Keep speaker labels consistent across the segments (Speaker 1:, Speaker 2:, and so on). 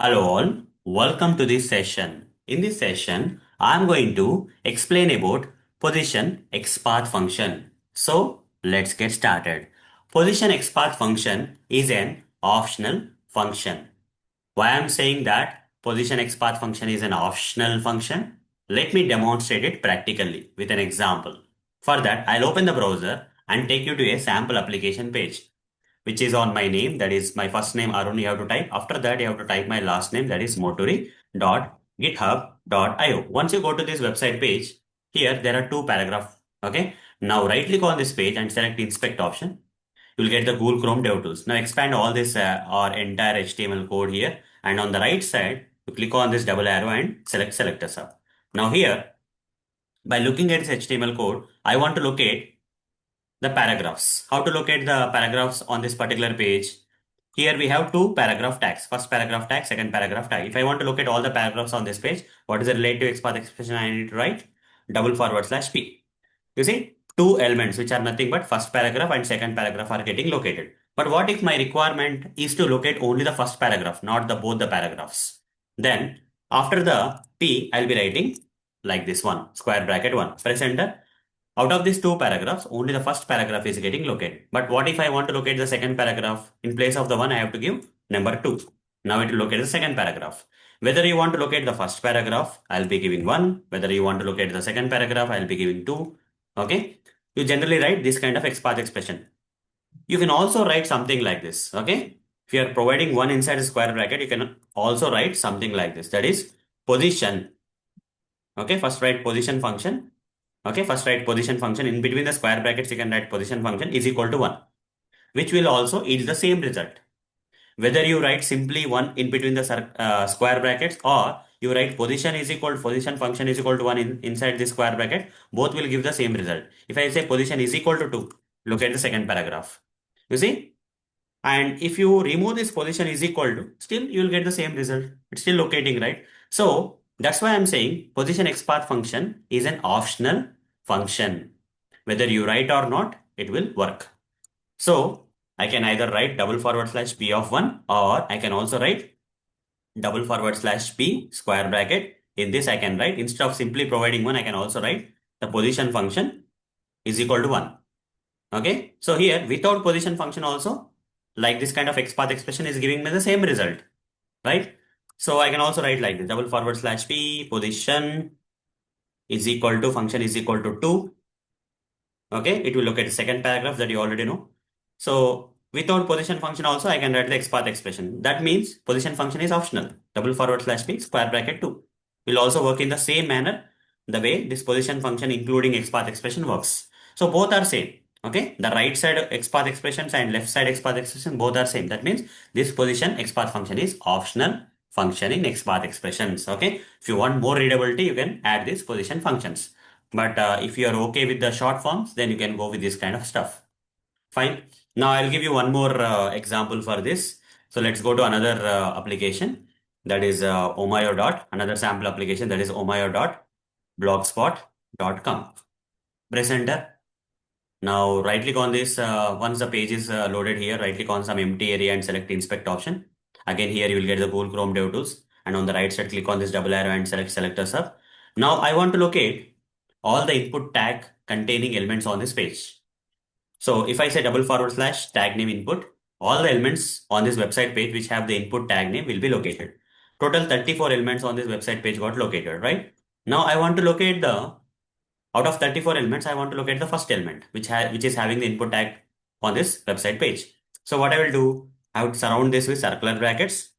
Speaker 1: Hello all, welcome to this session. In this session, I'm going to explain about position XPath function. So let's get started. Position XPath function is an optional function. Why I'm saying that position XPath function is an optional function? Let me demonstrate it practically with an example. For that, I'll open the browser and take you to a sample application page which is on my name. That is my first name Arun. You have to type. After that, you have to type my last name. That is moturi.github.io. Once you go to this website page, here there are two paragraphs. Okay. Now right click on this page and select inspect option. You will get the Google Chrome DevTools. Now expand all this or entire HTML code here. And on the right side, you click on this double arrow and select selector sub. Now here, by looking at this HTML code, I want to locate the paragraphs. How to locate the paragraphs on this particular page? Here we have two paragraph tags. First paragraph tag, second paragraph tag. If I want to locate all the paragraphs on this page, what is the relative XPath expression I need to write? /p. You see, two elements which are nothing but first paragraph and second paragraph are getting located. But what if my requirement is to locate only the first paragraph, not the both the paragraphs? Then after the p, I'll be writing like this one, square bracket 1. Press enter. Out of these two paragraphs, only the first paragraph is getting located. But what if I want to locate the second paragraph? In place of the one, I have to give number 2. Now it will locate the second paragraph. Whether you want to locate the first paragraph, I'll be giving 1. Whether you want to locate the second paragraph, I'll be giving 2. Okay. You generally write this kind of XPath expression. You can also write something like this. Okay. If you are providing 1 inside a square bracket, you can also write something like this. That is position. Okay. First write position function. Okay, first write position function. In between the square brackets, you can write position function is equal to 1, which will also yield the same result. Whether you write simply 1 in between the square brackets or you write position function is equal to 1 inside the square bracket, both will give the same result. If I say position is equal to 2, look at the second paragraph. You see? And if you remove this position is equal to, still you will get the same result. It's still locating, right? So that's why I'm saying position XPath function is an optional function. Whether you write or not, it will work. So I can either write /p of 1 or I can also write /p square bracket. In this I can write, instead of simply providing 1, I can also write the position function is equal to 1. Okay. So here without position function also, like this kind of XPath expression is giving me the same result, right? So I can also write like this /p position is equal to function is equal to 2. Okay, it will look at the second paragraph that you already know. So without position function also, I can write the XPath expression. That means position function is optional. /p square bracket 2 will also work in the same manner the way this position function including XPath expression works. So both are same. Okay, the right side XPath expressions and left side XPath expression both are same. That means this position XPath function is optional function in XPath expressions. Okay, if you want more readability, you can add these position functions. But if you are okay with the short forms, then you can go with this kind of stuff. Fine. Now I'll give you one more example for this. So let's go to another application, that is another sample application, that is omayo.blogspot.com. Press enter. Now right click on this. Once the page is loaded here, right click on some empty area and select inspect option. Again here you will get the Google Chrome DevTools, and on the right side click on this double arrow and select selector sub. Now I want to locate all the input tag containing elements on this page. So if I say /tag name input, all the elements on this website page which have the input tag name will be located. Total 34 elements on this website page got located, right? Now I want to locate out of 34 elements, I want to locate the first element which is having the input tag on this website page. So what I will do, I would surround this with circular brackets.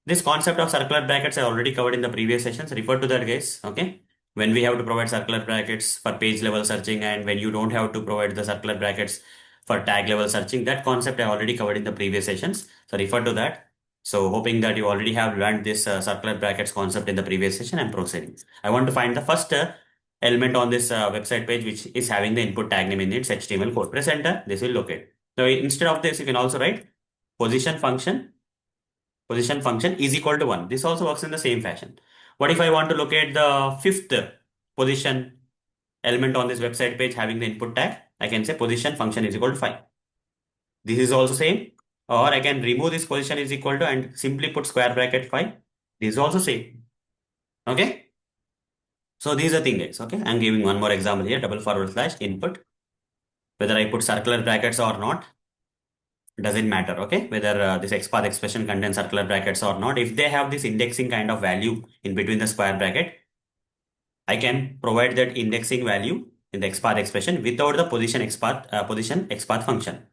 Speaker 1: This concept of circular brackets I already covered in the previous sessions. Refer to that, guys. Okay. When we have to provide circular brackets for page level searching and when you don't have to provide the circular brackets for tag level searching, that concept I already covered in the previous sessions. So refer to that. So hoping that you already have learned this circular brackets concept in the previous session and proceeding. I want to find the first element on this website page which is having the input tag name in its HTML code. Press enter. This will locate. So instead of this, you can also write position function is equal to 1. This also works in the same fashion. What if I want to locate the fifth position element on this website page having the input tag? I can say position function is equal to 5. This is also same. Or I can remove this position is equal to and simply put square bracket 5. This is also same. Okay. So these are things, guys. Okay. I'm giving one more example here, double forward slash input. Whether I put circular brackets or not, doesn't matter. Okay. Whether this XPath expression contains circular brackets or not. If they have this indexing kind of value in between the square bracket, I can provide that indexing value in the XPath expression without the position XPath function.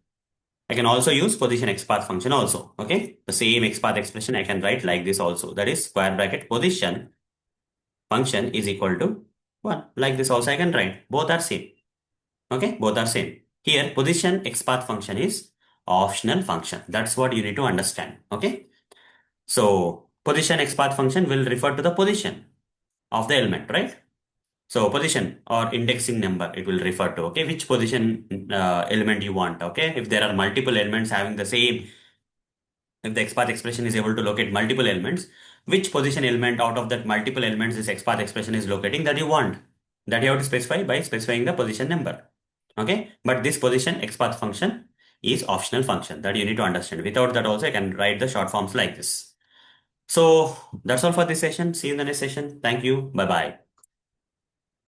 Speaker 1: I can also use position XPath function also. Okay. The same XPath expression I can write like this also. That is square bracket position function is equal to 1. Like this also I can write. Both are same. Okay. Both are same. Here position XPath function is optional function. That's what you need to understand. Okay. So position XPath function will refer to the position of the element, right? So position or indexing number it will refer to, okay, which position element you want, okay? If there are multiple elements having the same, if the XPath expression is able to locate multiple elements, which position element out of that multiple elements this XPath expression is locating that you want, that you have to specify by specifying the position number, okay? But this position XPath function is optional function that you need to understand. Without that also I can write the short forms like this. So that's all for this session. See you in the next session. Thank you. Bye bye.